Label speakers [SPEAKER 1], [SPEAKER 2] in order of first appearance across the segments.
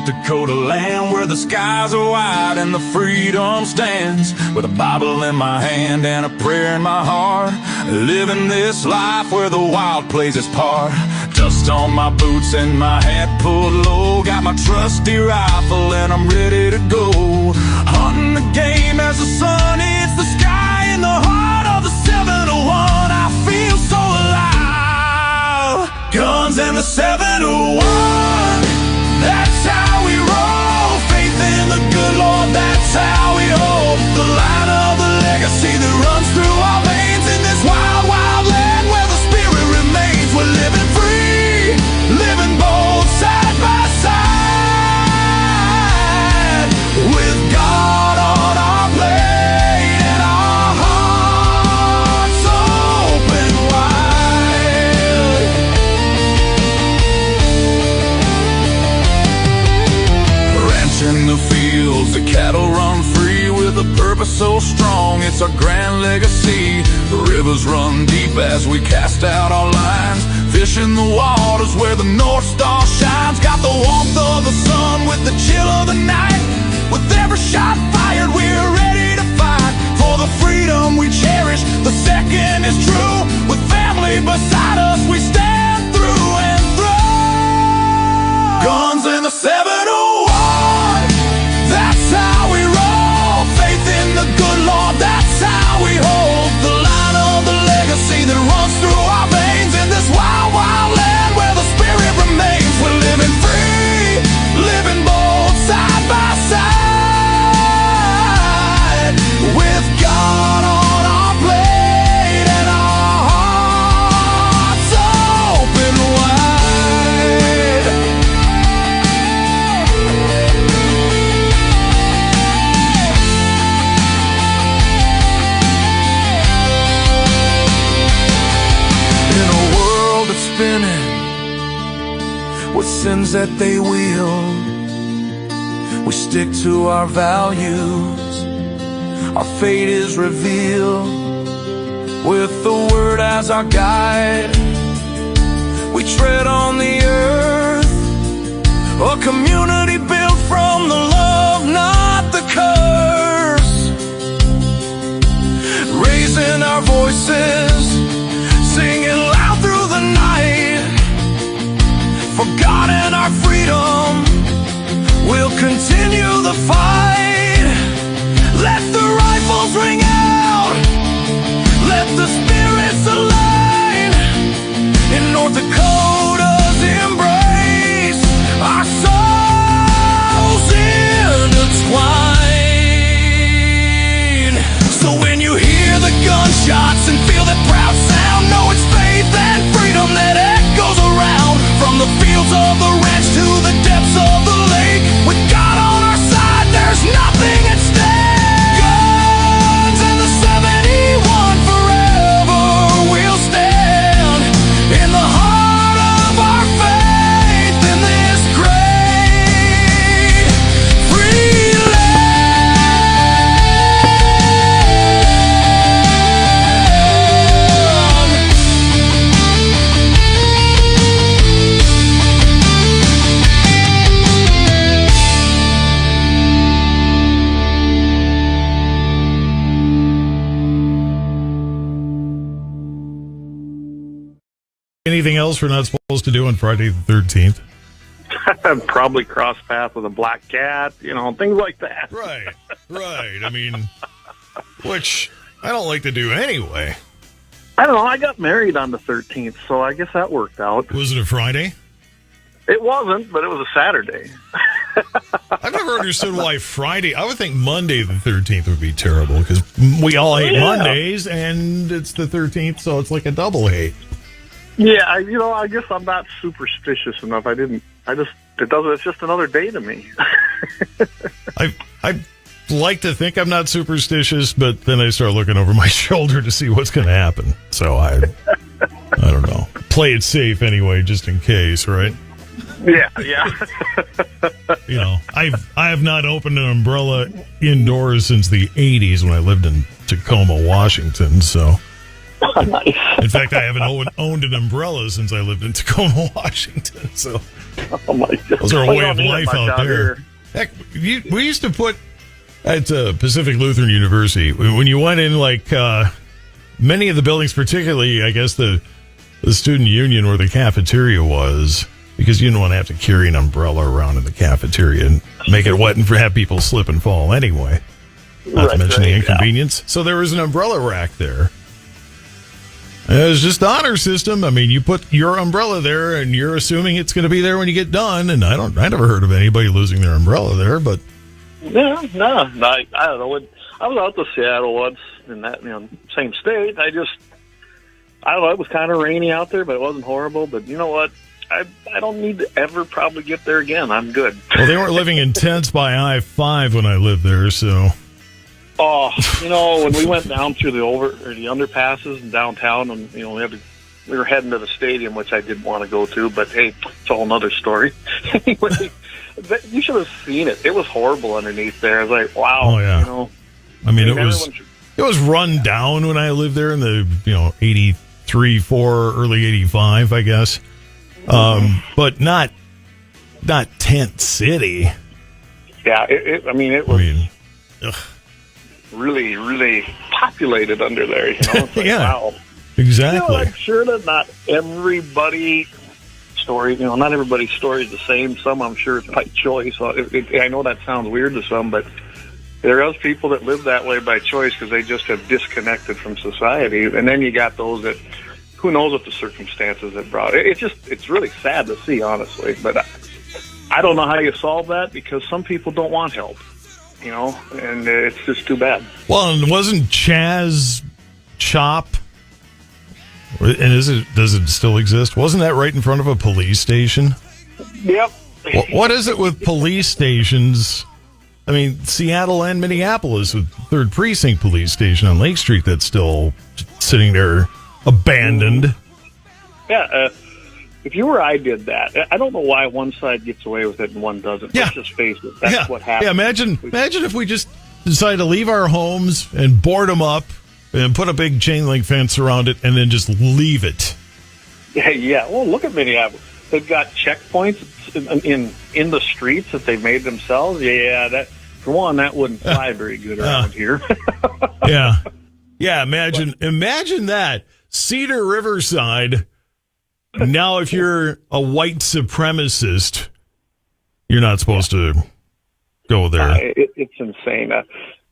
[SPEAKER 1] North Dakota land where the skies are wide and the freedom stands. With a Bible in my hand and a prayer in my heart, living this life where the wild plays its part. Dust on my boots and my hat pulled low, got my trusty rifle and I'm ready to go. Hunting the game as the sun hits the sky in the heart of the 701. I feel so alive. Guns and the 701, that's how we roll. Faith in the good Lord, that's how we hold the line of the legacy that runs through our veins in this wild, wild land where the spirit remains. We're living free, living bold, side by side, with God on our plate and our hearts open wide. Ranching the fields, the cattle run free with a purpose so strong, it's our grand legacy. The rivers run deep as we cast out our lines, fishing the waters where the North Star shines. Got the warmth of the sun with the chill of the night. With every shot fired, we're ready to fight for the freedom we cherish. The second is true. With family beside us, we stand through and through. Guns in the 701, that's how we roll. Faith in the good Lord, that's how we hold the line of the legacy that runs through our veins in this wild, wild land where the spirit remains. We're living free, living bold, side by side, with God on our plate and our hearts open wide. In a world that's spinning with sins that they wield, we stick to our values. Our fate is revealed with the word as our guide. We tread on the earth, a community built from the love, not the curse. Raising our voices, singing loud through the night, for God and our freedom, we'll continue the fight. Let the rifles ring out, let the spirits align. In North Dakota's embrace, our souls intertwine. So when you hear the gunshots and feel that proud sound, know it's faith and freedom that echoes around. From the fields of the ranch to the depths of the lake, with God on our side, there's nothing at stake. Guns and the 71, forever we'll stand in the heart of our faith in this great free
[SPEAKER 2] Anything else we're not supposed to do on Friday the 13th?
[SPEAKER 3] Probably cross path with a black cat, things like that.
[SPEAKER 2] Right. I mean, which I don't like to do anyway.
[SPEAKER 3] I don't know. I got married on the 13th, so I guess that worked out.
[SPEAKER 2] Was it a Friday?
[SPEAKER 3] It wasn't, but it was a Saturday.
[SPEAKER 2] I've never understood why Friday. I would think Monday the 13th would be terrible because we all hate Mondays, and it's the 13th, so it's like a double hate.
[SPEAKER 3] Yeah, I guess I'm not superstitious enough. It's just another day to me.
[SPEAKER 2] I like to think I'm not superstitious, but then I start looking over my shoulder to see what's going to happen. So I don't know. Play it safe anyway, just in case, right?
[SPEAKER 3] Yeah.
[SPEAKER 2] I have not opened an umbrella indoors since the 80s when I lived in Tacoma, Washington, so
[SPEAKER 3] Nice.
[SPEAKER 2] In fact, I haven't owned an umbrella since I lived in Tacoma, Washington. So
[SPEAKER 3] Oh my God.
[SPEAKER 2] those are a
[SPEAKER 3] Well,
[SPEAKER 2] way
[SPEAKER 3] you
[SPEAKER 2] of
[SPEAKER 3] don't need
[SPEAKER 2] life
[SPEAKER 3] much
[SPEAKER 2] out there.
[SPEAKER 3] here.
[SPEAKER 2] Heck, we used to put at Pacific Lutheran University, when you went in, like many of the buildings, particularly, I guess, the student union where the cafeteria was, because you didn't want to have to carry an umbrella around in the cafeteria and make it wet and have people slip and fall anyway. Not to mention the inconvenience. So there was an umbrella rack there. And it was just the honor system. I mean, you put your umbrella there, and you're assuming it's going to be there when you get done. And I never heard of anybody losing their umbrella there, but
[SPEAKER 3] Yeah, no, I don't know. I was out to Seattle once in that same state. I don't know. It was kind of rainy out there, but it wasn't horrible. But you know what? I don't need to ever probably get there again. I'm good.
[SPEAKER 2] Well, they weren't living in tents by I-5 when I lived there, so.
[SPEAKER 3] Oh, when we went down through the underpasses in downtown, and we were heading to the stadium, which I didn't want to go to, but hey, it's all another story. Anyway, you should have seen it. It was horrible underneath there. I was like, wow.
[SPEAKER 2] Oh, yeah. I mean, it was run down when I lived there in the 83, 4, early 85, I guess. But not tent city.
[SPEAKER 3] Yeah, it was really, really populated under there. It's like,
[SPEAKER 2] yeah,
[SPEAKER 3] wow.
[SPEAKER 2] Exactly.
[SPEAKER 3] I'm sure that not everybody's story, not everybody's story is the same. Some, I'm sure, it's by choice. I know that sounds weird to some, but there are people that live that way by choice because they just have disconnected from society. And then you got those that, who knows what the circumstances that brought it. It's really sad to see, honestly. But I don't know how you solve that because some people don't want help, and it's just too bad.
[SPEAKER 2] Well, and wasn't Chaz Chop, and does it still exist? Wasn't that right in front of a police station?
[SPEAKER 3] Yep.
[SPEAKER 2] What is it with police stations? I mean, Seattle and Minneapolis with 3rd Precinct Police Station on Lake Street that's still sitting there abandoned.
[SPEAKER 3] Yeah, if you or I did that, I don't know why one side gets away with it and one doesn't.
[SPEAKER 2] Yeah.
[SPEAKER 3] Let's just face it. That's what happens.
[SPEAKER 2] Yeah, imagine if we just decided to leave our homes and board them up and put a big chain link fence around it and then just leave it.
[SPEAKER 3] Yeah. Well, look at Minneapolis. They've got checkpoints in the streets that they've made themselves. Yeah, that for one, that wouldn't fly very good around here. Yeah. Imagine that. Cedar Riverside. Now, if you're a white supremacist, you're not supposed to go there. It's insane.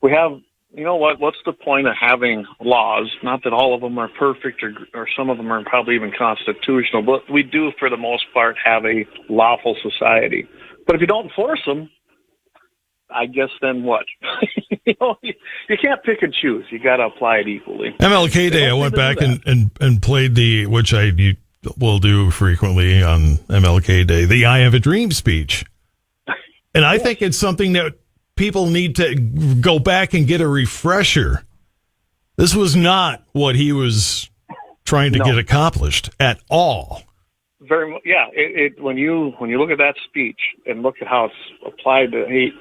[SPEAKER 3] We have, what's the point of having laws? Not that all of them are perfect or some of them are probably even constitutional, but we do, for the most part, have a lawful society. But if you don't enforce them, I guess then what? You can't pick and choose. You got to apply it equally.
[SPEAKER 2] MLK Day, I went back and played which I will do frequently on MLK Day, the I Have a Dream speech. And I think it's something that people need to go back and get a refresher. This was not what he was trying to get accomplished at all.
[SPEAKER 3] Very much, yeah. When you look at that speech and look at how it's applied to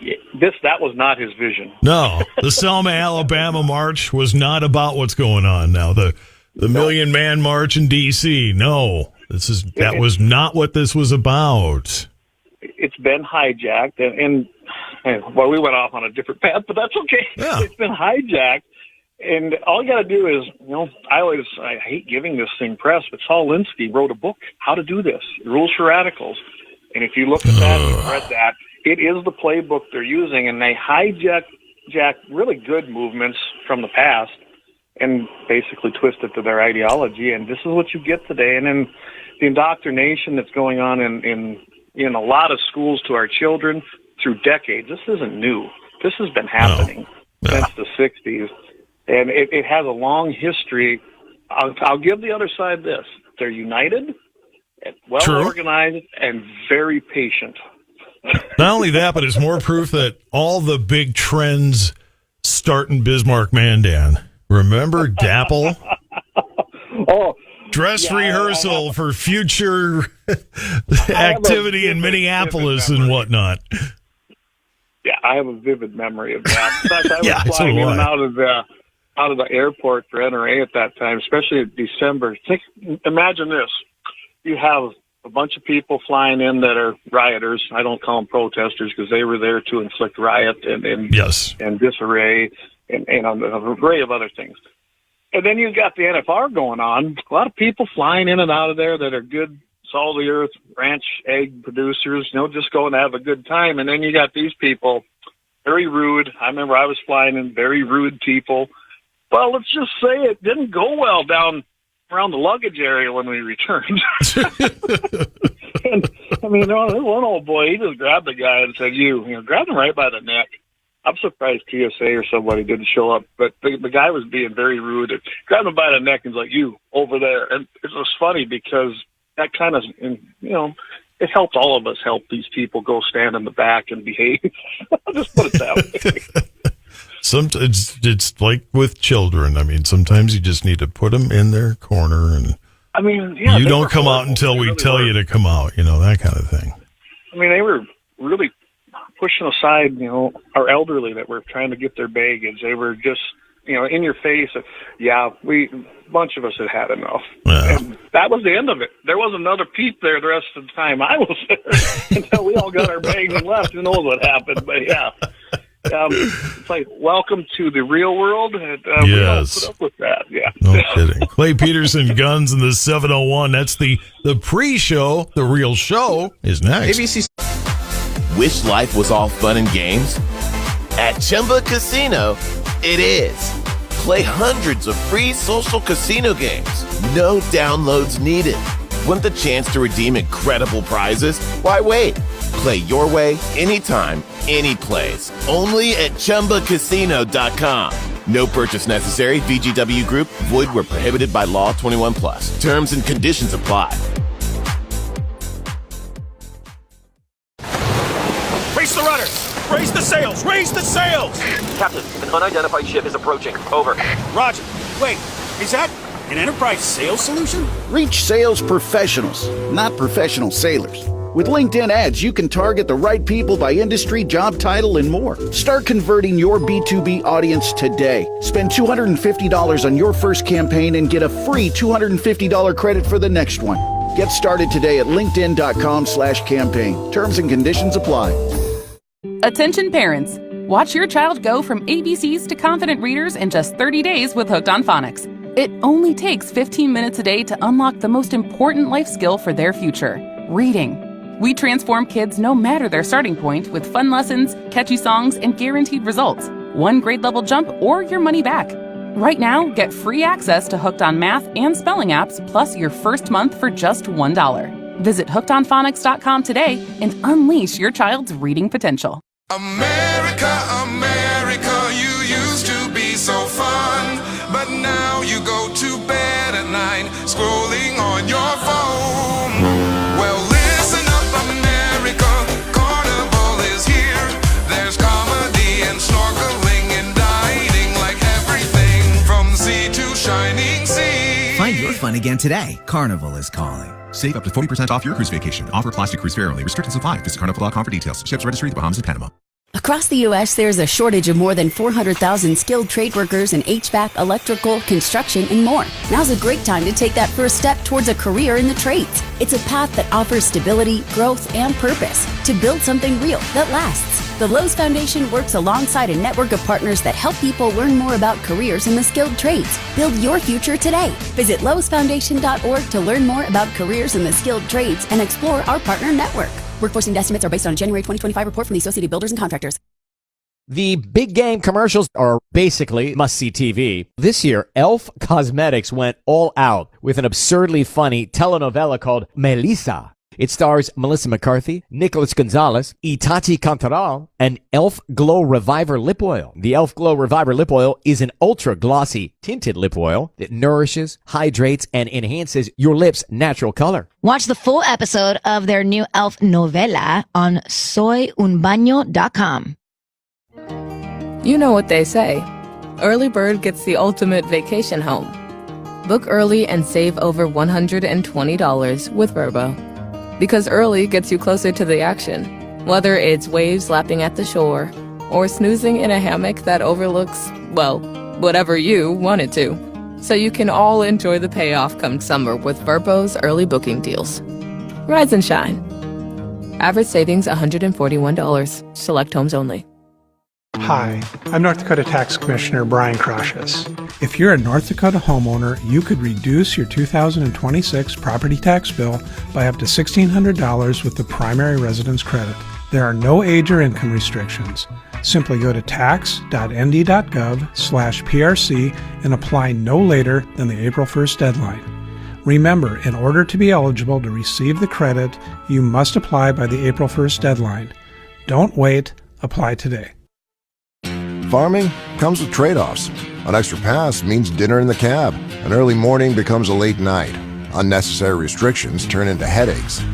[SPEAKER 3] that was not his vision.
[SPEAKER 2] No, the Selma, Alabama march was not about what's going on now. The Million Man March in D.C. No, that was not what this was about.
[SPEAKER 3] It's been hijacked, and we went off on a different path, but that's okay.
[SPEAKER 2] Yeah.
[SPEAKER 3] It's been hijacked. And all you got to do is, I hate giving this thing press, but Saul Alinsky wrote a book, How to Do This, Rules for Radicals. And if you look at that and read that, it is the playbook they're using, and they hijack really good movements from the past and basically twist it to their ideology. And this is what you get today. And then the indoctrination that's going on in a lot of schools to our children through decades, this isn't new. This has been happening since the 60s. And it has a long history. I'll give the other side this. They're united, well-organized, and very patient.
[SPEAKER 2] Not only that, but it's more proof that all the big trends start in Bismarck, Mandan. Remember Dapple? Dress rehearsal for future activity in Minneapolis and whatnot.
[SPEAKER 3] Yeah, I have a vivid memory of that. In fact, I was flying in and out of out of the airport for NRA at that time, especially in December. Imagine this. You have a bunch of people flying in that are rioters. I don't call them protesters because they were there to inflict riot and disarray and an array of other things. And then you've got the NFR going on. A lot of people flying in and out of there that are good, salt-of-the-earth ranch egg producers, just going to have a good time. And then you got these people, very rude. I remember I was flying in, very rude people. Well, let's just say it didn't go well down around the luggage area when we returned. And, I mean, one old boy, he just grabbed the guy and said, grabbed him right by the neck. I'm surprised TSA or somebody didn't show up, but the guy was being very rude. And grabbed him by the neck and was like, you, over there. And it was funny because that kind of, it helped all of us help these people go stand in the back and behave. I'll just put it that way.
[SPEAKER 2] Sometimes it's like with children. I mean, sometimes you just need to put them in their corner, and you don't come out until we tell you to come out. That kind of thing.
[SPEAKER 3] I mean, they were really pushing aside, our elderly that were trying to get their baggage. They were just, in your face. A bunch of us had enough. Yeah. And that was the end of it. There was another peep there the rest of the time I was there until we all got our bags and left. Who knows what happened? But yeah. It's like, welcome to the real world. And, we don't put up with that. Yeah.
[SPEAKER 2] No kidding. Clay Peterson, Guns in the 701. That's the pre-show. The real show is next.
[SPEAKER 4] ABC. Wish life was all fun and games? At Chumba Casino, it is. Play hundreds of free social casino games. No downloads needed. Want the chance to redeem incredible prizes? Why wait? Play your way, anytime, any place. Only at ChumbaCasino.com. No purchase necessary. VGW Group. Void where prohibited by law. 21 plus. Terms and conditions apply.
[SPEAKER 5] Raise the rudders! Raise the sails! Raise the sails!
[SPEAKER 6] Captain, an unidentified ship is approaching. Over.
[SPEAKER 5] Roger. Wait, is that an Enterprise sales solution?
[SPEAKER 7] Reach sales professionals, not professional sailors. With LinkedIn ads, you can target the right people by industry, job title, and more. Start converting your B2B audience today. Spend $250 on your first campaign and get a free $250 credit for the next one. Get started today at linkedin.com/campaign. Terms and conditions apply.
[SPEAKER 8] Attention parents. Watch your child go from ABCs to confident readers in just 30 days with Hooked on Phonics. It only takes 15 minutes a day to unlock the most important life skill for their future, reading. We transform kids no matter their starting point with fun lessons, catchy songs, and guaranteed results. One grade level jump or your money back. Right now, get free access to Hooked on Math and Spelling apps plus your first month for just $1. Visit hookedonphonics.com today and unleash your child's reading potential.
[SPEAKER 9] America, America, you used to be so fun, but now you go to bed at night scrolling on your phone. Well, listen up, America, Carnival is here. There's comedy and snorkeling and dining, like everything from sea to shining sea.
[SPEAKER 10] Find your fun again today. Carnival is calling.
[SPEAKER 11] Save up to 40% off your cruise vacation. Offer applies to cruise fare only. Restrictions apply. Visit carnival.com for details. Ships registry: the Bahamas and Panama.
[SPEAKER 12] Across the U.S., there's a shortage of more than 400,000 skilled trade workers in HVAC, electrical, construction, and more. Now's a great time to take that first step towards a career in the trades. It's a path that offers stability, growth, and purpose to build something real that lasts. The Lowe's Foundation works alongside a network of partners that help people learn more about careers in the skilled trades. Build your future today. Visit lowesfoundation.org to learn more about careers in the skilled trades and explore our partner network. Workforce need estimates are based on a January 2025 report from the Associated Builders and Contractors.
[SPEAKER 13] The big game commercials are basically must-see TV. This year, Elf Cosmetics went all out with an absurdly funny telenovela called Melissa. It stars Melissa McCarthy, Nicholas Gonzalez, Itati Cantoral, and Elf Glow Reviver Lip Oil. The Elf Glow Reviver Lip Oil is an ultra-glossy tinted lip oil that nourishes, hydrates, and enhances your lips' natural color.
[SPEAKER 14] Watch the full episode of their new Elf novela on soyunbaño.com.
[SPEAKER 15] You know what they say. Early bird gets the ultimate vacation home. Book early and save over $120 with Vrbo. Because early gets you closer to the action, whether it's waves lapping at the shore or snoozing in a hammock that overlooks, well, whatever you wanted to, so you can all enjoy the payoff come summer with Verbo's early booking deals. Rise and shine. Average savings $141. Select homes only.
[SPEAKER 16] Hi, I'm North Dakota Tax Commissioner Brian Crocius. If you're a North Dakota homeowner, you could reduce your 2026 property tax bill by up to $1,600 with the primary residence credit. There are no age or income restrictions. Simply go to tax.nd.gov/PRC and apply no later than the April 1st deadline. Remember, in order to be eligible to receive the credit, you must apply by the April 1st deadline. Don't wait, apply today.
[SPEAKER 17] Farming comes with trade-offs. An extra pass means dinner in the cab. An early morning becomes a late night. Unnecessary restrictions turn into headaches.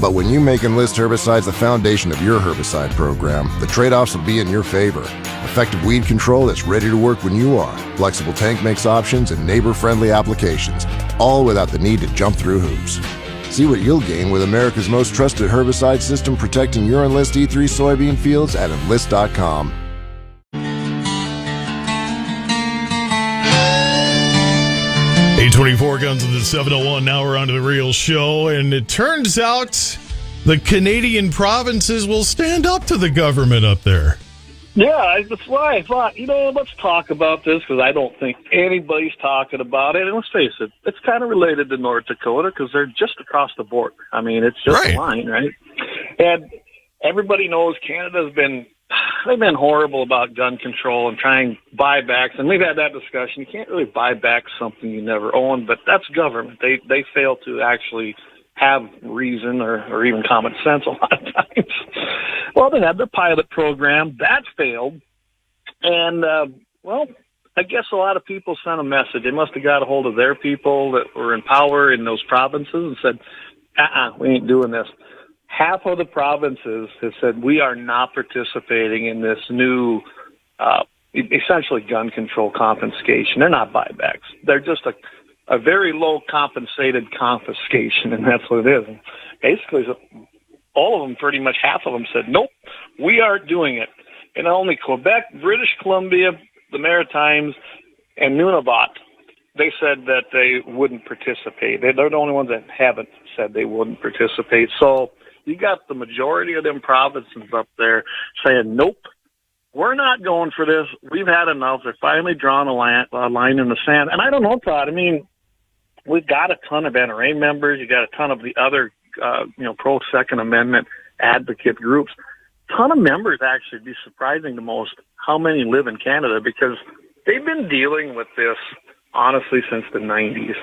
[SPEAKER 17] But when you make Enlist herbicides the foundation of your herbicide program, the trade-offs will be in your favor. Effective weed control that's ready to work when you are. Flexible tank makes options and neighbor-friendly applications, all without the need to jump through hoops. See what you'll gain with America's most trusted herbicide system protecting your Enlist E3 soybean fields at Enlist.com.
[SPEAKER 2] 824 Guns in the 701. Now we're on to the real show, and it turns out the Canadian provinces will stand up to the government up there.
[SPEAKER 3] Yeah, that's why I thought, let's talk about this, because I don't think anybody's talking about it. And let's face it, it's kind of related to North Dakota because they're just across the border. I mean, it's just a line, right? And everybody knows Canada's they've been horrible about gun control and trying buybacks, and we've had that discussion. You can't really buy back something you never owned, but that's government. They fail to actually have reason or even common sense a lot of times. Well, they had their pilot program. That failed. And, I guess a lot of people sent a message. They must have got a hold of their people that were in power in those provinces and said, we ain't doing this. Half of the provinces have said, we are not participating in this new, essentially gun control confiscation. They're not buybacks. They're just a very low compensated confiscation, and that's what it is. And basically, all of them, pretty much half of them said, nope, we aren't doing it. And only Quebec, British Columbia, the Maritimes, and Nunavut, they said that they wouldn't participate. They're the only ones that haven't said they wouldn't participate. So you got the majority of them provinces up there saying, nope, we're not going for this. We've had enough. They're finally drawing a line in the sand. And I don't know, Todd. I mean, we've got a ton of NRA members. You got a ton of the other, pro-Second Amendment advocate groups. Ton of members, actually. It'd be surprising to most how many live in Canada, because they've been dealing with this, honestly, since the 90s.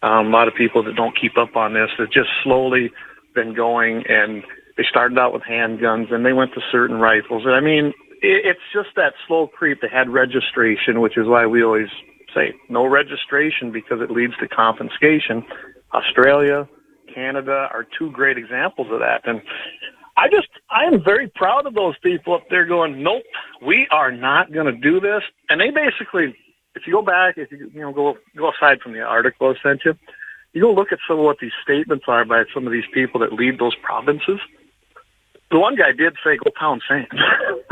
[SPEAKER 3] A lot of people that don't keep up on this have just slowly been going, and they started out with handguns, and they went to certain rifles. And I mean, it's just that slow creep. They had registration, which is why we always say no registration, because it leads to confiscation. Australia, Canada are two great examples of that. And I am very proud of those people up there going, nope, we are not going to do this. And they basically, if you go back, if you go aside from the article I sent you, you go look at some of what these statements are by some of these people that lead those provinces. The one guy did say, go pound sand.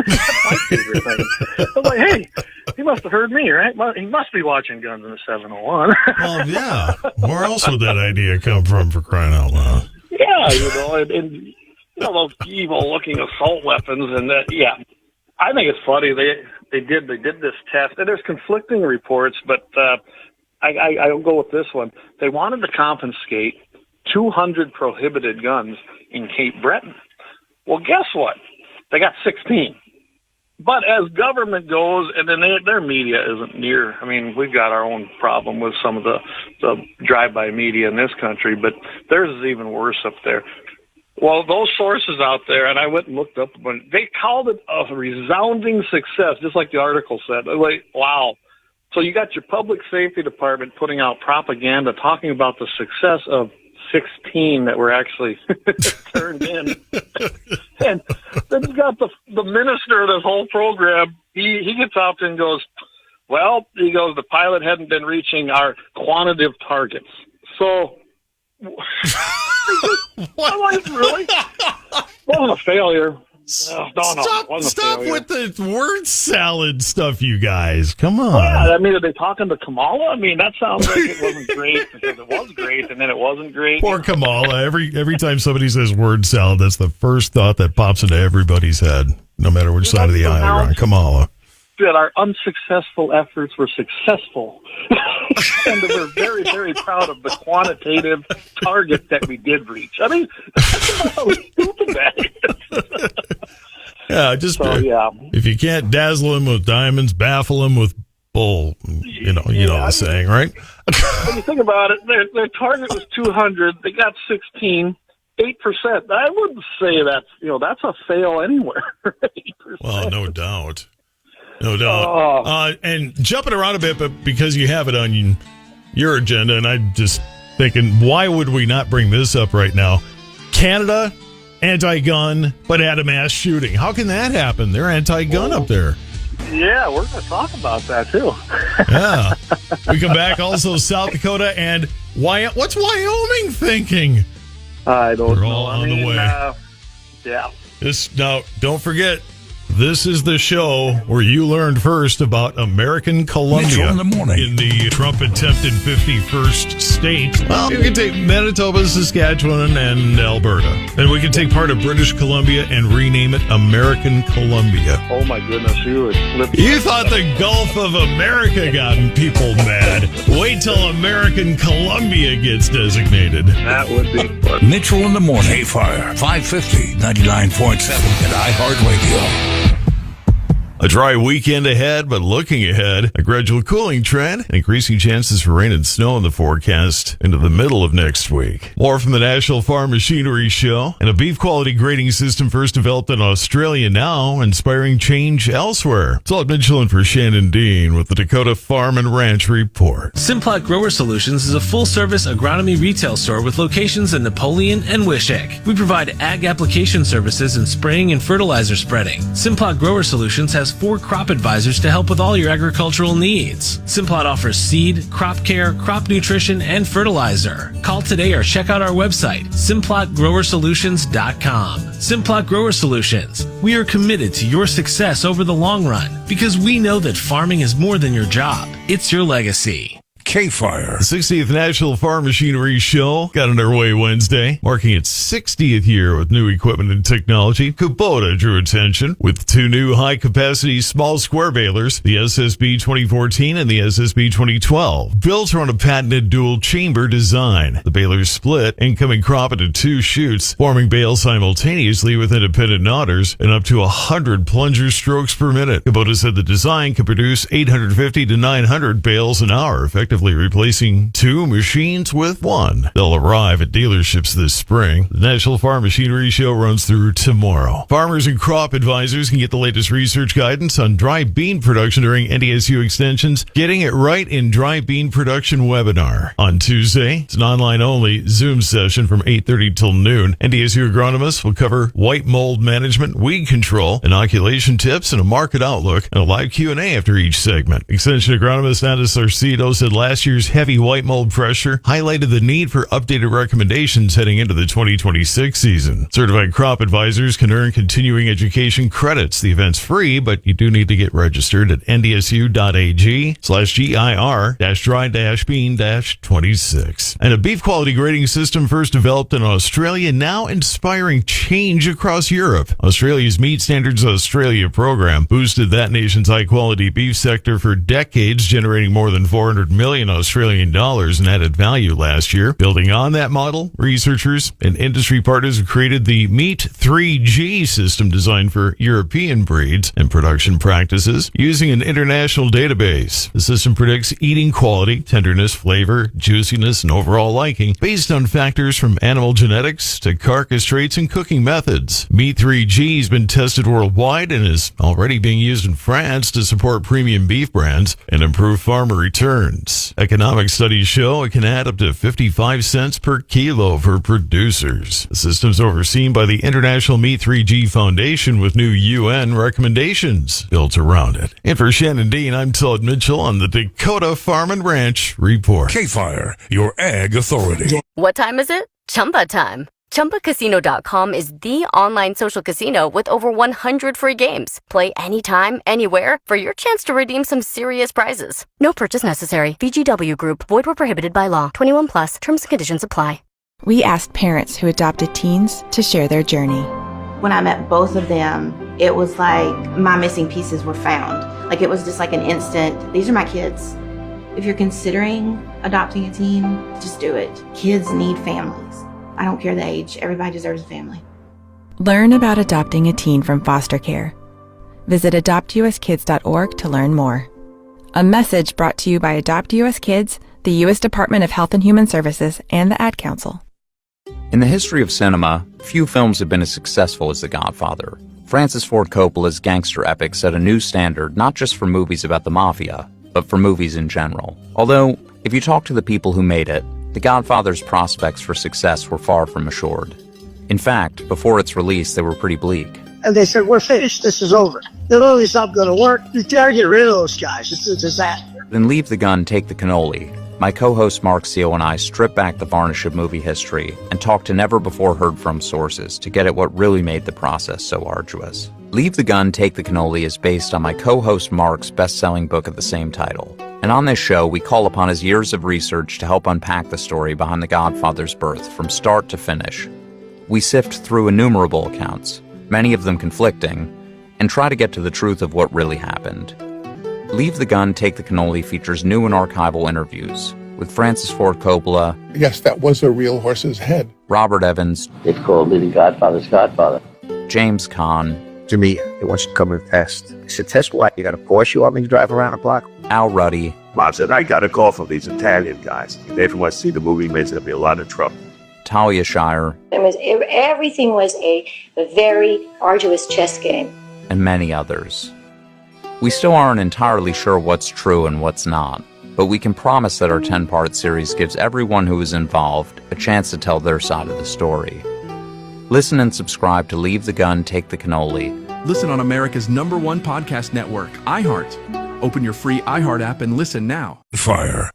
[SPEAKER 3] That's my favorite thing. I was like, hey, he must have heard me, right? He must be watching Guns in the 701.
[SPEAKER 2] Well, yeah. Where else would that idea come from, for crying out loud?
[SPEAKER 3] Yeah, and those evil-looking assault weapons, and that, yeah. I think it's funny. They did this test, and there's conflicting reports, but I'll go with this one. They wanted to confiscate 200 prohibited guns in Cape Breton. Well, guess what? They got 16. But as government goes, and then their media isn't near. I mean, we've got our own problem with some of the drive-by media in this country, but theirs is even worse up there. Well, those sources out there, and I went and looked up one, they called it a resounding success, just like the article said. Like, wow. So you got your public safety department putting out propaganda talking about the success of 16 that were actually turned in. And then you got the minister of this whole program. He gets out and goes, the pilot hadn't been reaching our quantitative targets. So, I'm like, really? Wasn't a failure. Stop
[SPEAKER 2] with the word salad stuff, you guys. Come on.
[SPEAKER 3] Well, yeah, I mean, are they talking to Kamala? I mean, that sounds like it wasn't great because it was great and then it wasn't great.
[SPEAKER 2] Poor Kamala. Every time somebody says word salad, that's the first thought that pops into everybody's head, no matter which side of the aisle you're on. Kamala.
[SPEAKER 3] That our unsuccessful efforts were successful. And we're very, very proud of the quantitative target that we did reach. I mean, how stupid that is.
[SPEAKER 2] Yeah, if you can't dazzle them with diamonds, baffle them with bull. You know the saying, right?
[SPEAKER 3] When you think about it, their target was 200. They got 16. 8%. I wouldn't say that's a fail anywhere. 8%.
[SPEAKER 2] Well, no doubt. No doubt. And jumping around a bit, but because you have it on your agenda, and I'm just thinking, why would we not bring this up right now? Canada, anti-gun, but had a mass shooting. How can that happen? They're anti-gun up there.
[SPEAKER 3] Yeah, we're going to talk about that, too.
[SPEAKER 2] Yeah. We come back, also South Dakota, and what's Wyoming thinking?
[SPEAKER 3] I don't know.
[SPEAKER 2] We're all on the way.
[SPEAKER 3] Yeah.
[SPEAKER 2] Now, don't forget, this is the show where you learned first about American Columbia
[SPEAKER 18] in
[SPEAKER 2] the Trump-attempted 51st state. Well, you can take Manitoba, Saskatchewan, and Alberta. And we can take part of British Columbia and rename it American Columbia.
[SPEAKER 3] Oh, my goodness.
[SPEAKER 2] You thought the Gulf of America got people mad. Wait till American Columbia gets designated.
[SPEAKER 3] That would be fun.
[SPEAKER 18] Mitchell in the morning. KFYR 550, 99.7 at iHeartRadio.
[SPEAKER 2] A dry weekend ahead, but looking ahead, a gradual cooling trend, increasing chances for rain and snow in the forecast into the middle of next week. More from the National Farm Machinery Show, and a beef quality grading system first developed in Australia now, inspiring change elsewhere. It's Todd Mitchell in for Shannon Dean with the Dakota Farm and Ranch Report.
[SPEAKER 19] Simplot Grower Solutions is a full-service agronomy retail store with locations in Napoleon and Wishick. We provide ag application services in spraying and fertilizer spreading. Simplot Grower Solutions has 4 crop advisors to help with all your agricultural needs. Simplot offers seed, crop care, crop nutrition, and fertilizer. Call today or check out our website, simplotgrowersolutions.com. Simplot Grower Solutions. We are committed to your success over the long run because we know that farming is more than your job. It's your legacy.
[SPEAKER 18] KFYR.
[SPEAKER 2] The 60th National Farm Machinery Show got underway Wednesday, marking its 60th year with new equipment and technology. Kubota drew attention with 2 new high-capacity small square balers, the SSB 2014 and the SSB 2012, built around a patented dual-chamber design. The balers split incoming crop into 2 chutes, forming bales simultaneously with independent knotters and up to 100 plunger strokes per minute. Kubota said the design can produce 850 to 900 bales an hour, effectively replacing 2 machines with 1. They'll arrive at dealerships this spring. The National Farm Machinery Show runs through tomorrow. Farmers and crop advisors can get the latest research guidance on dry bean production during NDSU Extension's Getting It Right in Dry Bean Production webinar. On Tuesday, it's an online-only Zoom session from 8:30 till noon. NDSU agronomists will cover white mold management, weed control, inoculation tips, and a market outlook, and a live Q&A after each segment. Extension agronomist Anna Sarcedo said last year's heavy white mold pressure highlighted the need for updated recommendations heading into the 2026 season. Certified crop advisors can earn continuing education credits. The event's free, but you do need to get registered at ndsu.ag/GIR-dry-bean-26. And a beef quality grading system first developed in Australia, now inspiring change across Europe. Australia's Meat Standards Australia program boosted that nation's high-quality beef sector for decades, generating more than 400 million Australian dollars in added value last year. Building on that model, researchers and industry partners have created the Meat 3G system designed for European breeds and production practices using an international database. The system predicts eating quality, tenderness, flavor, juiciness, and overall liking based on factors from animal genetics to carcass traits and cooking methods. Meat 3G has been tested worldwide and is already being used in France to support premium beef brands and improve farmer returns. Economic studies show it can add up to 55 cents per kilo for producers. The system's overseen by the International Meat 3G Foundation with new UN recommendations built around it. And for Shannon Dean, I'm Todd Mitchell on the Dakota Farm and Ranch Report.
[SPEAKER 18] KFYR, your ag authority.
[SPEAKER 20] What time is it? Chumba time.
[SPEAKER 12] ChumbaCasino.com is the online social casino with over 100 free games. Play anytime, anywhere for your chance to redeem some serious prizes. No purchase necessary. VGW Group. Void where prohibited by law. 21 plus. Terms and conditions apply.
[SPEAKER 20] We asked parents who adopted teens to share their journey.
[SPEAKER 21] When I met both of them, it was like my missing pieces were found. Like it was just like an instant, these are my kids. If you're considering adopting a teen, just do it. Kids need families. I don't care the age. Everybody deserves a family.
[SPEAKER 20] Learn about adopting a teen from foster care. Visit adoptuskids.org to learn more. A message brought to you by Adopt US Kids, the U.S. Department of Health and Human Services, and the Ad Council.
[SPEAKER 22] In the history of cinema, few films have been as successful as The Godfather. Francis Ford Coppola's gangster epic set a new standard not just for movies about the mafia, but for movies in general. Although, if you talk to the people who made it, The Godfather's prospects for success were far from assured. In fact, before its release, they were pretty bleak.
[SPEAKER 23] And they said, we're finished, this is over. The movie's not going to work. You gotta get rid of those guys. It's a disaster.
[SPEAKER 22] In Leave the Gun, Take the Cannoli, my co-host Mark Seal and I strip back the varnish of movie history and talk to never-before-heard-from sources to get at what really made the process so arduous. Leave the Gun, Take the Cannoli is based on my co-host Mark's best-selling book of the same title. And on this show, we call upon his years of research to help unpack the story behind The Godfather's birth from start to finish. We sift through innumerable accounts, many of them conflicting, and try to get to the truth of what really happened. Leave the Gun, Take the Cannoli features new and archival interviews with Francis Ford Coppola.
[SPEAKER 24] Yes, that was a real horse's head.
[SPEAKER 22] Robert Evans.
[SPEAKER 25] It's called Living Godfather's Godfather.
[SPEAKER 22] James Caan.
[SPEAKER 26] To me, they want you to come and test. I said, test what? You got a Porsche you want me to drive around the block?
[SPEAKER 22] Al Ruddy.
[SPEAKER 27] Mom said, I got a call from these Italian guys. They want to see the movie, there's going to be a lot of trouble.
[SPEAKER 22] Talia Shire.
[SPEAKER 28] Everything was a very arduous chess game.
[SPEAKER 22] And many others. We still aren't entirely sure what's true and what's not, but we can promise that our 10-part series gives everyone who is involved a chance to tell their side of the story. Listen and subscribe to Leave the Gun, Take the Cannoli.
[SPEAKER 29] Listen on America's #1 podcast network, iHeart. Open your free iHeart app and listen now.
[SPEAKER 18] Fire.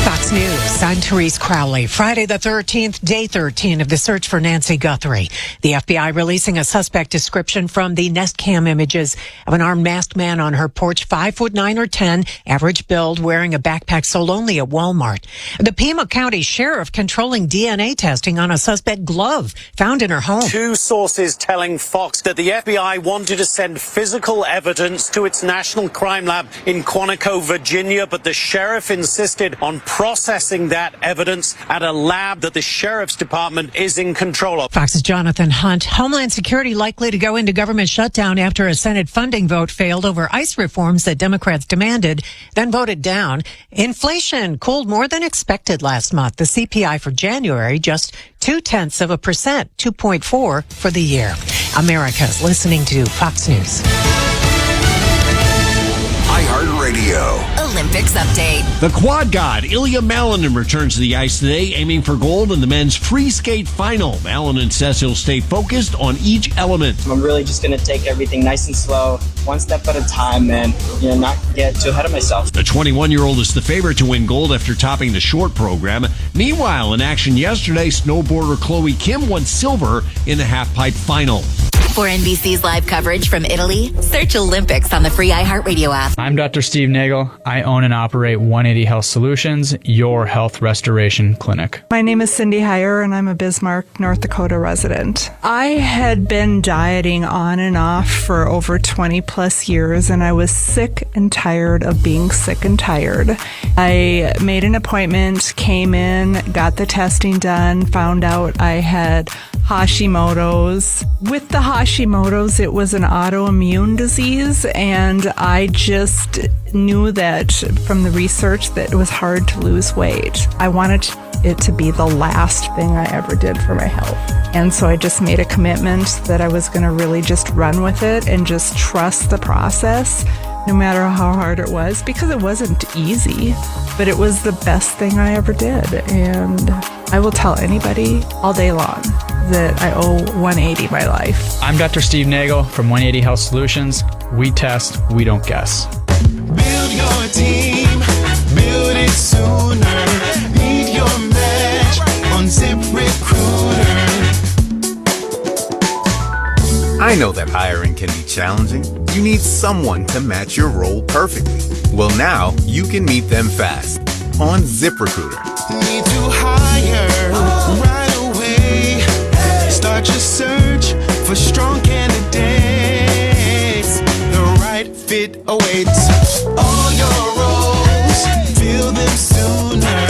[SPEAKER 30] Fox News, I'm Therese Crowley. Friday the 13th, day 13 of the search for Nancy Guthrie. The FBI releasing a suspect description from the Nest Cam images of an armed masked man on her porch, 5'9" or 10", average build, wearing a backpack sold only at Walmart. The Pima County Sheriff controlling DNA testing on a suspect glove found in her home.
[SPEAKER 5] Two sources telling Fox that the FBI wanted to send physical evidence to its National Crime Lab in Quantico, Virginia, but the sheriff insisted on processing that evidence at a lab that the Sheriff's Department is in control of.
[SPEAKER 30] Fox's Jonathan Hunt. Homeland Security likely to go into government shutdown after a Senate funding vote failed over ICE reforms that Democrats demanded, then voted down. Inflation cooled more than expected last month. The CPI for January just 0.2%, 2.4 for the year. America's listening to Fox News.
[SPEAKER 31] iHeartRadio.
[SPEAKER 32] Olympics update.
[SPEAKER 33] The quad god Ilya Malinin returns to the ice today, aiming for gold in the men's free skate final. Malinin says he'll stay focused on each element.
[SPEAKER 34] I'm really just going to take everything nice and slow, one step at a time, and not get too ahead of myself.
[SPEAKER 33] The 21-year-old is the favorite to win gold after topping the short program. Meanwhile, in action yesterday, snowboarder Chloe Kim won silver in the halfpipe final.
[SPEAKER 32] For NBC's live coverage from Italy, search Olympics on the free iHeartRadio app.
[SPEAKER 35] I'm Dr. Steve Nagel. I own and operate 180 Health Solutions, your health restoration clinic.
[SPEAKER 36] My name is Cindy Heyer, and I'm a Bismarck, North Dakota resident. I had been dieting on and off for over 20 plus years, and I was sick and tired of being sick and tired. I made an appointment, came in, got the testing done, found out I had Hashimoto's. With the Hashimoto's, it was an autoimmune disease, and I just knew that from the research that it was hard to lose weight. I wanted it to be the last thing I ever did for my health. And so I just made a commitment that I was going to really just run with it and just trust the process, no matter how hard it was, because it wasn't easy, but it was the best thing I ever did. And I will tell anybody all day long that I owe 180 my life.
[SPEAKER 35] I'm Dr. Steve Nagel from 180 Health Solutions. We test, we don't guess.
[SPEAKER 9] Build your team, build it sooner. Need your match on ZipRecruiter.
[SPEAKER 1] I know that hiring can be challenging. You need someone to match your role perfectly. Well, now you can meet them fast on ZipRecruiter.
[SPEAKER 9] Need to hire right away. Start your search for strong candidates. The right fit awaits. All your roles, fill them sooner.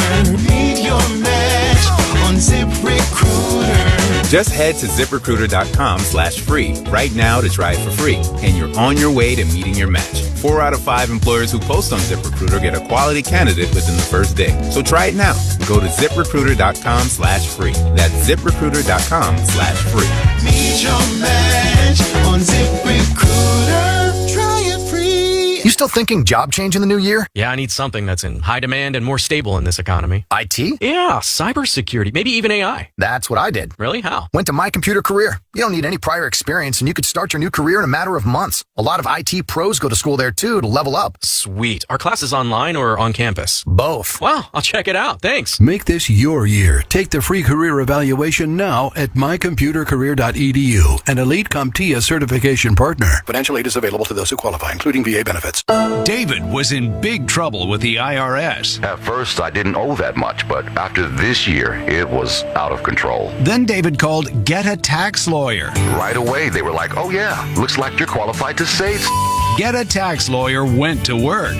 [SPEAKER 9] Meet your match on ZipRecruiter.
[SPEAKER 1] Just head to ZipRecruiter.com/free right now to try it for free, and you're on your way to meeting your match. 4 out of 5 employers who post on ZipRecruiter get a quality candidate within the first day. So try it now. Go to ZipRecruiter.com/free. That's ZipRecruiter.com/free.
[SPEAKER 9] Meet your match on ZipRecruiter. Try it free.
[SPEAKER 2] You still thinking job change in the new year?
[SPEAKER 3] Yeah, I need something that's in high demand and more stable in this economy.
[SPEAKER 2] IT?
[SPEAKER 3] Yeah, cybersecurity, maybe even AI.
[SPEAKER 2] That's what I did.
[SPEAKER 3] Really? How?
[SPEAKER 2] Went to My Computer Career. You don't need any prior experience, and you could start your new career in a matter of months. A lot of IT pros go to school there, too, to level up.
[SPEAKER 3] Sweet. Are classes online or on campus?
[SPEAKER 2] Both.
[SPEAKER 3] Wow, I'll check it out. Thanks.
[SPEAKER 4] Make this your year. Take the free career evaluation now at mycomputercareer.edu, an Elite CompTIA certification partner. Financial aid is available to those who qualify, including VA benefits.
[SPEAKER 18] David was in big trouble with the IRS.
[SPEAKER 6] At first, I didn't owe that much, but after this year, it was out of control.
[SPEAKER 18] Then David called Get a Tax Lawyer.
[SPEAKER 6] Right away, they were like, oh yeah, looks like you're qualified to save.
[SPEAKER 18] Get a Tax Lawyer went to work.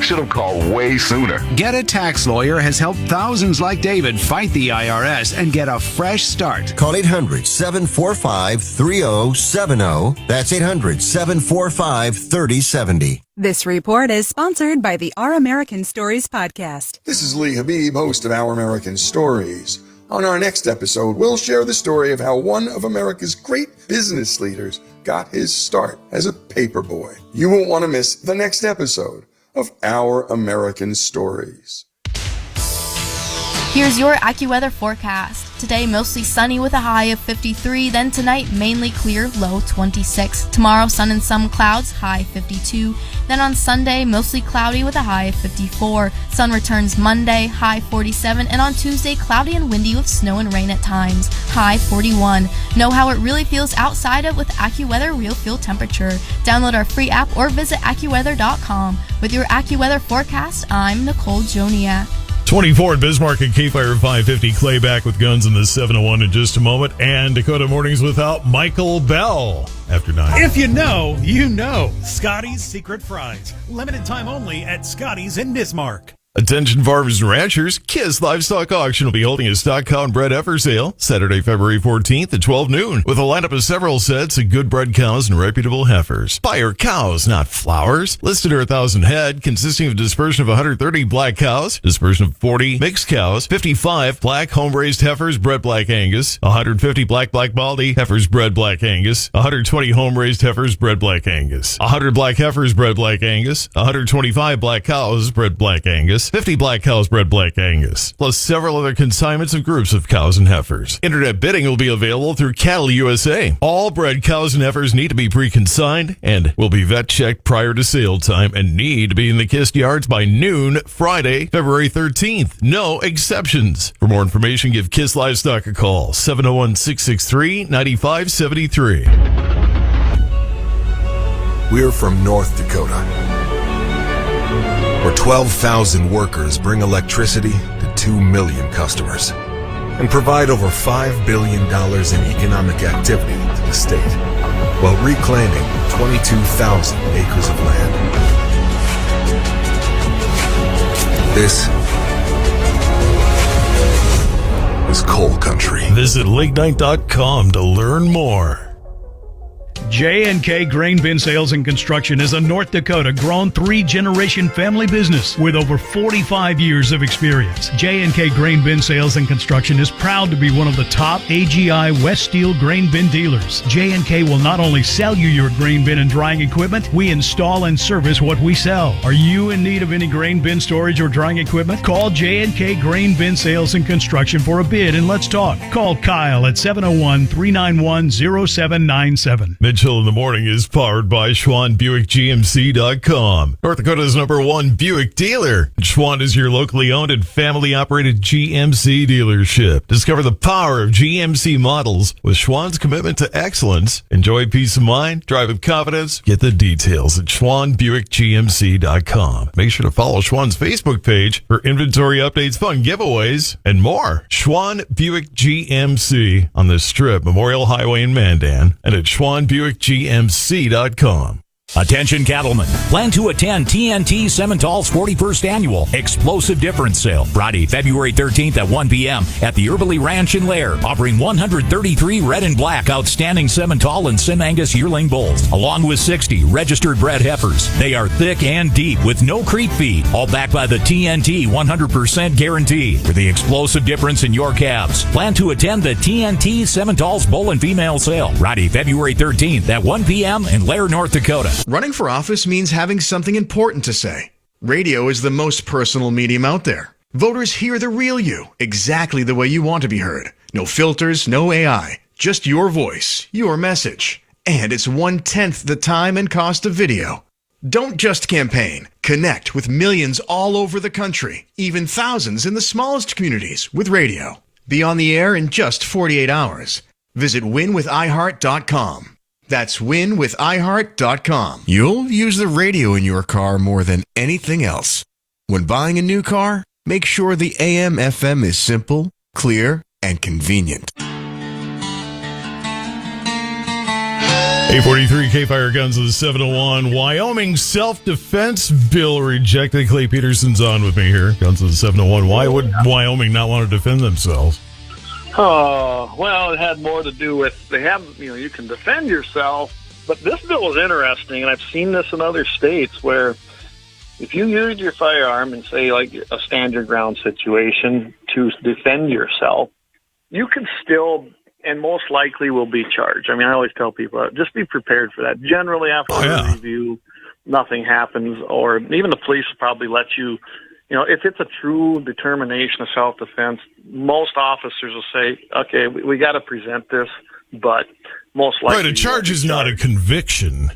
[SPEAKER 6] Should have called way sooner.
[SPEAKER 18] Get a Tax Lawyer has helped thousands like David fight the IRS and get a fresh start.
[SPEAKER 7] Call 800-745-3070. That's 800-745-3070.
[SPEAKER 8] This report is sponsored by the Our American Stories podcast.
[SPEAKER 24] This is Lee Habib, host of Our American Stories. On our next episode, we'll share the story of how one of America's great business leaders got his start as a paperboy. You won't want to miss the next episode of Our American Stories.
[SPEAKER 10] Here's your AccuWeather forecast. Today, mostly sunny with a high of 53. Then tonight, mainly clear, low 26. Tomorrow, sun and some clouds, high 52. Then on Sunday, mostly cloudy with a high of 54. Sun returns Monday, high 47. And on Tuesday, cloudy and windy with snow and rain at times, high 41. Know how it really feels outside it with AccuWeather Real Feel Temperature. Download our free app or visit AccuWeather.com. With your AccuWeather forecast, I'm Nicole Joniak.
[SPEAKER 11] 24 at Bismarck and KFYR 550. Clay back with guns in the 701 in just a moment. And Dakota Mornings without Michael Bell after 9.
[SPEAKER 12] If you know, you know. Scotty's Secret Fries. Limited time only at Scotty's in Bismarck.
[SPEAKER 11] Attention farmers and ranchers, Kiss Livestock Auction will be holding a stock cow and bred heifer sale Saturday, February 14th at 12 noon with a lineup of several sets of good bred cows and reputable heifers. Buy your cows, not flowers. Listed are 1,000 head, consisting of a dispersion of 130 black cows, dispersion of 40 mixed cows, 55 black home-raised heifers bred Black Angus, 150 black Baldy heifers bred Black Angus, 120 home-raised heifers bred Black Angus, 100 black heifers bred Black Angus, 125 black cows bred Black Angus, 50 black cows bred Black Angus, plus several other consignments of groups of cows and heifers. Internet bidding will be available through Cattle USA. All bred cows and heifers need to be pre-consigned and will be vet checked prior to sale time and need to be in the Kiss yards by noon Friday, February 13th. No exceptions. For more information, give Kiss Livestock a call, 701-663-9573.
[SPEAKER 31] We're from North Dakota, where 12,000 workers bring electricity to 2 million customers and provide over $5 billion in economic activity to the state while reclaiming 22,000 acres of land. This is coal country.
[SPEAKER 11] Visit LakeNight.com to learn more.
[SPEAKER 12] J&K Grain Bin Sales and Construction is a North Dakota grown 3-generation family business with over 45 years of experience. J&K Grain Bin Sales and Construction is proud to be one of the top AGI West Steel grain bin dealers. J&K will not only sell you your grain bin and drying equipment, we install and service what we sell. Are you in need of any grain bin storage or drying equipment? Call J&K Grain Bin Sales and Construction for a bid and let's talk. Call Kyle at 701-391-0797.
[SPEAKER 11] Nashville in the Morning is powered by SchwannBuickGMC.com. North Dakota's #1 Buick dealer. Schwann is your locally owned and family-operated GMC dealership. Discover the power of GMC models with Schwann's commitment to excellence. Enjoy peace of mind, drive with confidence. Get the details at SchwannBuickGMC.com. Make sure to follow Schwann's Facebook page for inventory updates, fun giveaways, and more. Schwann Buick GMC on the Strip, Memorial Highway in Mandan, and at SchwannBuickGMC.com.
[SPEAKER 5] Attention cattlemen, plan to attend TNT Simmental's 41st Annual Explosive Difference Sale, Friday, February 13th at 1 p.m. at the Herbley Ranch in Lair, offering 133 red and black outstanding Simmental and Sim Angus yearling bulls, along with 60 registered bred heifers. They are thick and deep with no creep feed, all backed by the TNT 100% guarantee. For the explosive difference in your calves, plan to attend the TNT Simmental's Bull and Female Sale, Friday, February 13th at 1 p.m. in Lair, North Dakota.
[SPEAKER 13] Running for office means having something important to say. Radio is the most personal medium out there. Voters hear the real you, exactly the way you want to be heard. No filters, no AI, just your voice, your message. And it's 1/10 the time and cost of video. Don't just campaign. Connect with millions all over the country, even thousands in the smallest communities with radio. Be on the air in just 48 hours. Visit winwithiheart.com. That's winwithiheart.com. You'll use the radio in your car more than anything else. When buying a new car, make sure the AM/FM is simple, clear, and convenient.
[SPEAKER 11] 843 KFYR Guns of the 701. Wyoming self-defense bill rejected. Clay Peterson's on with me here. Guns of the 701. Why would Wyoming not want to defend themselves?
[SPEAKER 14] Oh, well, it had more to do with you can defend yourself, but this bill is interesting, and I've seen this in other states where if you use your firearm in, say, like a stand your ground situation to defend yourself, you can still and most likely will be charged. I mean, I always tell people, just be prepared for that. Generally, after a review, nothing happens, or even the police will probably let you. If it's a true determination of self-defense, most officers will say, okay, we got to present this, but most likely...
[SPEAKER 11] Right, a charge is not a conviction,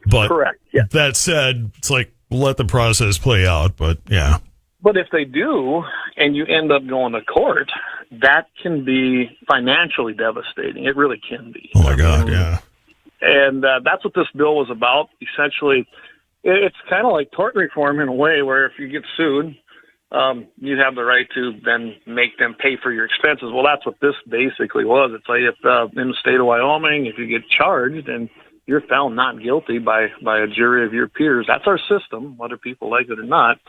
[SPEAKER 11] but
[SPEAKER 14] correct, yeah.
[SPEAKER 11] That said, it's like, let the process play out, but yeah.
[SPEAKER 14] But if they do, and you end up going to court, that can be financially devastating. It really can be.
[SPEAKER 11] Oh, my God, yeah.
[SPEAKER 14] And that's what this bill was about, essentially. It's kind of like tort reform in a way, where if you get sued, you have the right to then make them pay for your expenses. Well, that's what this basically was. It's like if in the state of Wyoming, if you get charged and you're found not guilty by a jury of your peers, that's our system, whether people like it or not,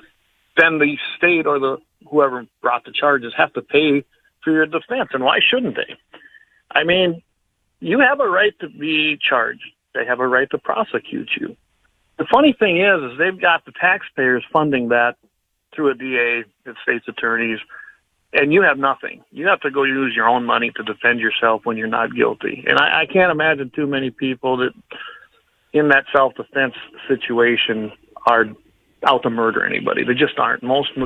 [SPEAKER 14] then the state or whoever brought the charges have to pay for your defense. And why shouldn't they? I mean, you have a right to be charged. They have a right to prosecute you. The funny thing is they've got the taxpayers funding that through a DA and state's attorneys, and you have nothing. You have to go use your own money to defend yourself when you're not guilty. And I can't imagine too many people that in that self-defense situation are out to murder anybody. They just aren't. Most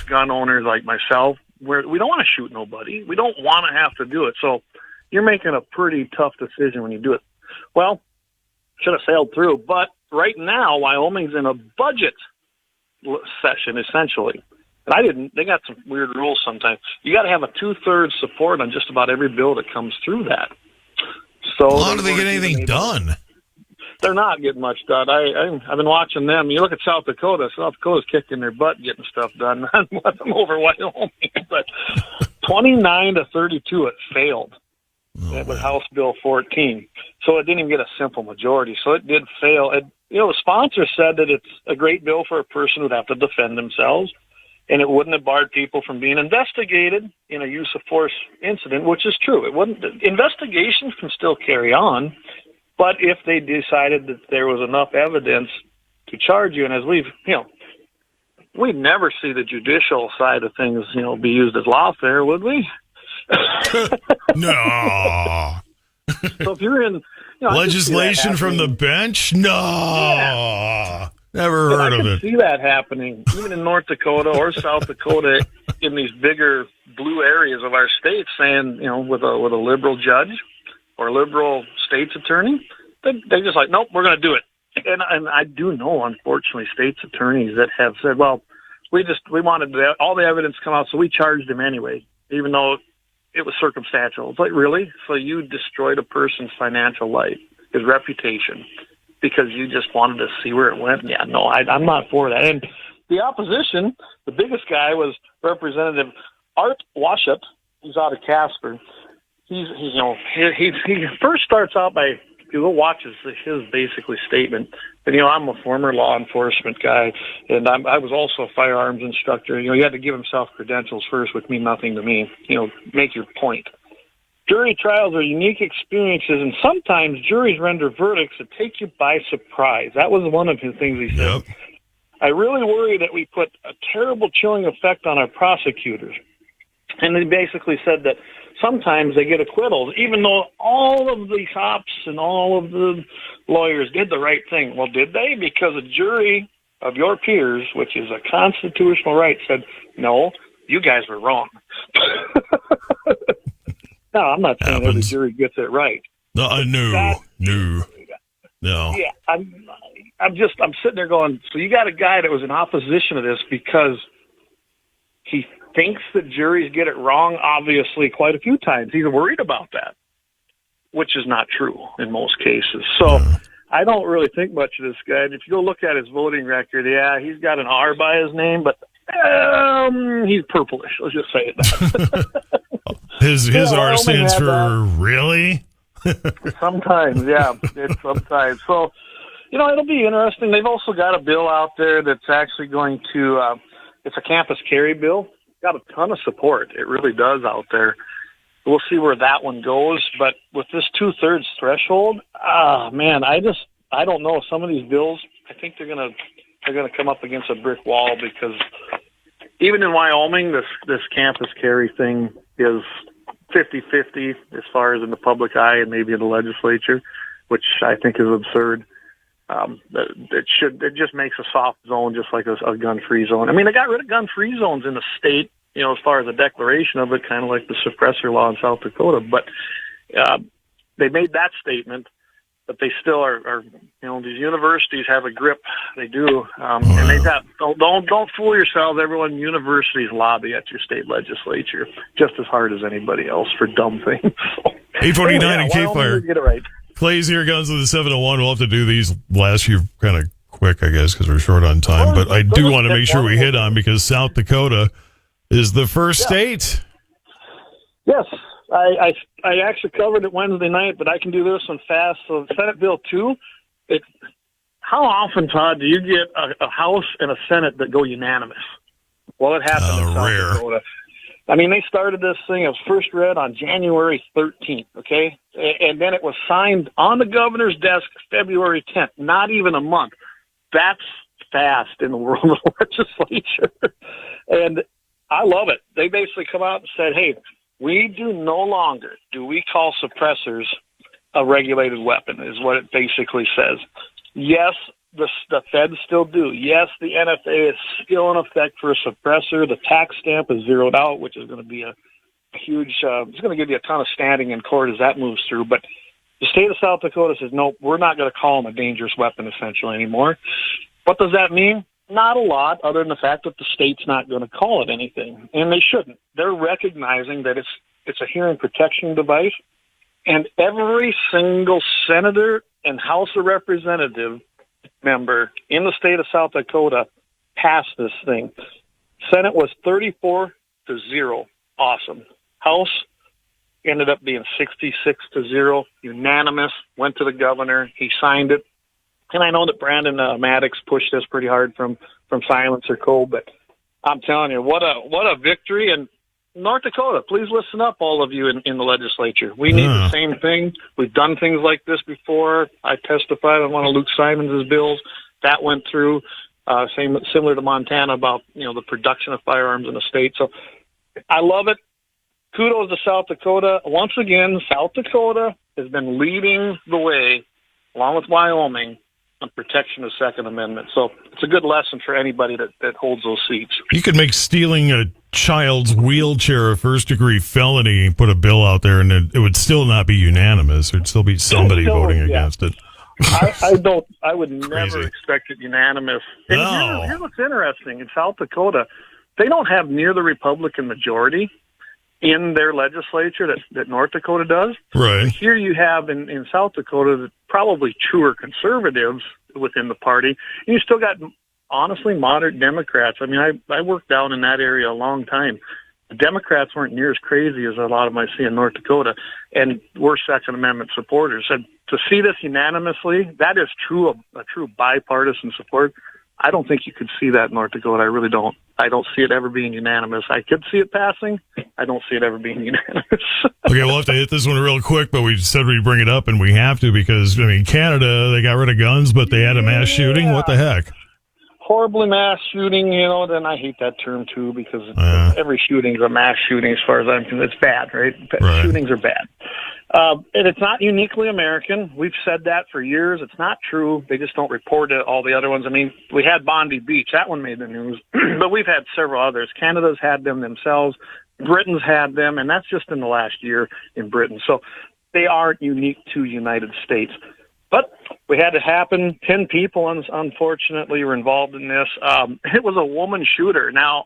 [SPEAKER 14] gun owners like myself, we don't want to shoot nobody. We don't want to have to do it. So you're making a pretty tough decision when you do it. Well, should have sailed through, but right now, Wyoming's in a budget session, essentially. And they got some weird rules sometimes. You got to have a 2/3 support on just about every bill that comes through that. So
[SPEAKER 11] how do they get anything done?
[SPEAKER 14] They're not getting much done. I've been watching them. You look at South Dakota. South Dakota's kicking their butt getting stuff done. I'm over Wyoming. But 29-32, it failed. With House Bill 14. So it didn't even get a simple majority. So it did fail. The sponsor said that it's a great bill for a person who'd have to defend themselves, and it wouldn't have barred people from being investigated in a use of force incident, which is true. Investigations can still carry on, but if they decided that there was enough evidence to charge you, and as we'd never see the judicial side of things, be used as lawfare, would we?
[SPEAKER 11] No.
[SPEAKER 14] So if you're in
[SPEAKER 11] legislation from the bench, no,
[SPEAKER 14] yeah.
[SPEAKER 11] Never heard of it.
[SPEAKER 14] I can see that happening, even in North Dakota or South Dakota, in these bigger blue areas of our state, saying with a liberal judge or liberal state's attorney, they're just like, nope, we're going to do it. And I do know, unfortunately, state's attorneys that have said, well, we wanted all the evidence to come out, so we charged him anyway, even though it was circumstantial. It's like, really? So you destroyed a person's financial life, his reputation, because you just wanted to see where it went? Yeah, no, I'm not for that. And the opposition, the biggest guy was Representative Art Washup. He's out of Casper. He first starts out by, if you go watch his basically statement, and I'm a former law enforcement guy, and I was also a firearms instructor. You had to give himself credentials first, which mean nothing to me. Make your point. Jury trials are unique experiences, and sometimes juries render verdicts that take you by surprise. That was one of his things he said. Yep. I really worry that we put a terrible chilling effect on our prosecutors. And he basically said that sometimes they get acquittals, even though all of the cops and all of the lawyers did the right thing. Well, did they? Because a jury of your peers, which is a constitutional right, said, no, you guys were wrong. No, I'm not saying every jury gets it right.
[SPEAKER 11] No.
[SPEAKER 14] Yeah, I'm sitting there going, so you got a guy that was in opposition to this because he thinks that juries get it wrong, obviously, quite a few times. He's worried about that, which is not true in most cases. So I don't really think much of this guy. And if you go look at his voting record, yeah, he's got an R by his name, but he's purplish. Let's just say that.
[SPEAKER 11] His R stands for really?
[SPEAKER 14] Sometimes, yeah. It's sometimes. So, it'll be interesting. They've also got a bill out there that's actually going to, it's a campus carry bill. Got a ton of support. It really does out there. We'll see where that one goes. But with this 2/3 threshold, man, I don't know. Some of these bills, I think they're gonna come up against a brick wall, because even in Wyoming, this campus carry thing is 50-50 as far as in the public eye and maybe in the legislature, which I think is absurd. It just makes a soft zone, just like a gun-free zone. I mean, they got rid of gun-free zones in the state, as far as the declaration of it, kind of like the suppressor law in South Dakota. But they made that statement, but they still are these universities have a grip. They do, and they got don't fool yourselves. Everyone, universities lobby at your state legislature just as hard as anybody else for dumb things.
[SPEAKER 11] 849 and KFYR.
[SPEAKER 14] Get it right.
[SPEAKER 11] Clay's here, guns with the 701. We'll have to do these last few kind of quick, I guess, because we're short on time. But I do want to make sure we hit on, because South Dakota is the first state.
[SPEAKER 14] Yes, I actually covered it Wednesday night, but I can do this one fast. So Senate Bill 2, how often, Todd, do you get a House and a Senate that go unanimous? Well, it happened in South Dakota. I mean, they started this thing. It was first read on January 13th, okay? And then it was signed on the governor's desk February 10th, not even a month. That's fast in the world of legislature. And I love it. They basically come out and said, hey, we do no longer do we call suppressors a regulated weapon, is what it basically says. Yes, the feds still do. Yes, the NFA is still in effect for a suppressor. The tax stamp is zeroed out, which is going to be a huge, it's going to give you a ton of standing in court as that moves through. But the state of South Dakota says, no, we're not going to call them a dangerous weapon essentially anymore. What does that mean? Not a lot, other than the fact that the state's not going to call it anything, and they shouldn't. They're recognizing that it's a hearing protection device, and every single senator and House of Representative member in the state of South Dakota passed this thing. Senate was 34-0. Awesome. House ended up being 66-0, unanimous, went to the governor. He signed it. And I know that Brandon Maddox pushed this pretty hard from Silencer Code, but I'm telling you, what a victory. And North Dakota, please listen up, all of you in the legislature. We need the same thing. We've done things like this before. I testified on one of Luke Simons' bills. That went through, similar to Montana, about the production of firearms in the state. So I love it. Kudos to South Dakota. Once again, South Dakota has been leading the way, along with Wyoming, on protection of the Second Amendment. So it's a good lesson for anybody that holds those seats.
[SPEAKER 11] You could make stealing a child's wheelchair a first-degree felony, put a bill out there, and it would still not be unanimous. There'd still be somebody voting against it.
[SPEAKER 14] I would never expect it unanimous. And here's what's interesting. In South Dakota, they don't have near the Republican majority in their legislature that North Dakota does.
[SPEAKER 11] Right.
[SPEAKER 14] Here you have in South Dakota probably truer conservatives within the party. And you still got, honestly, moderate Democrats. I mean, I worked down in that area a long time. The Democrats weren't near as crazy as a lot of them I see in North Dakota, and we're Second Amendment supporters. And to see this unanimously, that is a true bipartisan support. I don't think you could see that in North Dakota. I really don't. I don't see it ever being unanimous. I could see it passing. I don't see it ever being unanimous.
[SPEAKER 11] Okay, we'll have to hit this one real quick, but we said we'd bring it up, and we have to because, I mean, Canada, they got rid of guns, but they had a mass shooting. What the heck?
[SPEAKER 14] Horribly mass shooting, then I hate that term, too, because every shooting is a mass shooting as far as I'm concerned. It's bad, right? Shootings are bad. And it's not uniquely American. We've said that for years. It's not true. They just don't report it, all the other ones. I mean, we had Bondi Beach. That one made the news. But we've had several others. Canada's had them themselves. Britain's had them, and that's just in the last year in Britain. So they aren't unique to United States. But we had it happen. 10 people, unfortunately, were involved in this. It was a woman shooter. Now,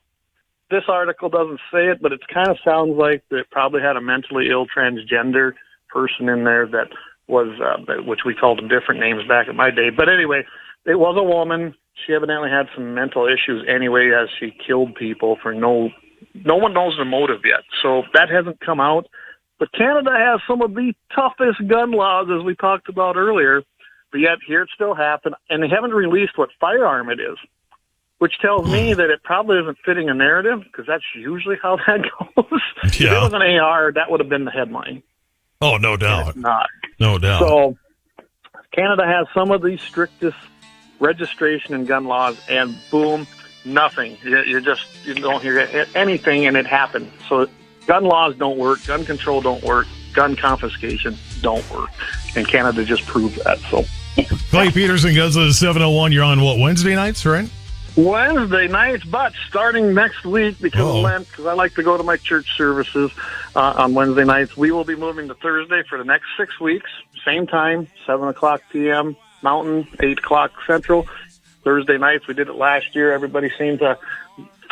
[SPEAKER 14] this article doesn't say it, but it kind of sounds like it probably had a mentally ill transgender person in there that was, which we called them different names back in my day. But anyway, it was a woman. She evidently had some mental issues anyway as she killed people for no one knows the motive yet. So that hasn't come out. But Canada has some of the toughest gun laws, as we talked about earlier, but yet here it still happened, and they haven't released what firearm it is, which tells me that it probably isn't fitting a narrative, because that's usually how that goes. If it was an AR, that would have been the headline.
[SPEAKER 11] Oh, no doubt.
[SPEAKER 14] It's not.
[SPEAKER 11] No doubt.
[SPEAKER 14] So Canada has some of the strictest registration and gun laws, and boom, nothing. You don't hear anything, and it happened. So gun laws don't work, gun control don't work, gun confiscation don't work, and Canada just proved that. So,
[SPEAKER 11] Clay Peterson, Guns of the 701. You're on what, Wednesday nights, right?
[SPEAKER 14] Wednesday nights, but starting next week because of Lent, because I like to go to my church services on Wednesday nights. We will be moving to Thursday for the next 6 weeks, same time, 7 o'clock p.m. Mountain, 8 o'clock Central. Thursday nights, we did it last year. Everybody seemed to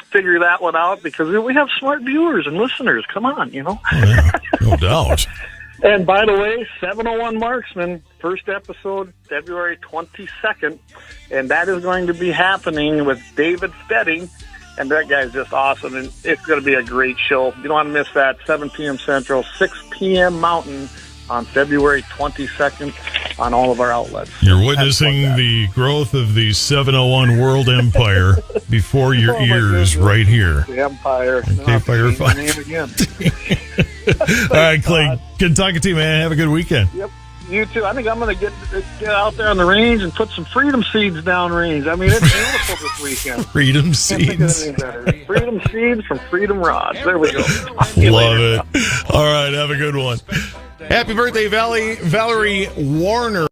[SPEAKER 14] figure that one out because we have smart viewers and listeners. Come on,
[SPEAKER 11] Oh, yeah, no doubt.
[SPEAKER 14] And by the way, 701 Marksman, first episode, February 22nd, and that is going to be happening with David Stedding, and that guy's just awesome, and it's going to be a great show. You don't want to miss that, 7 p.m. Central, 6 p.m. Mountain on February 22nd on all of our outlets.
[SPEAKER 11] You're witnessing the growth of the 701 world empire before your ears right here.
[SPEAKER 14] The empire.
[SPEAKER 11] KFYR 5. All right, Clay, good talking to you, man. Have a good weekend.
[SPEAKER 14] Yep. You too. I think I'm going to get out there on the range and put some freedom seeds down range. I mean, it's beautiful this weekend.
[SPEAKER 11] Freedom seeds.
[SPEAKER 14] Freedom seeds from Freedom Rods. There we go.
[SPEAKER 11] Love it. All right, have a good one. Happy birthday, Valerie Warner.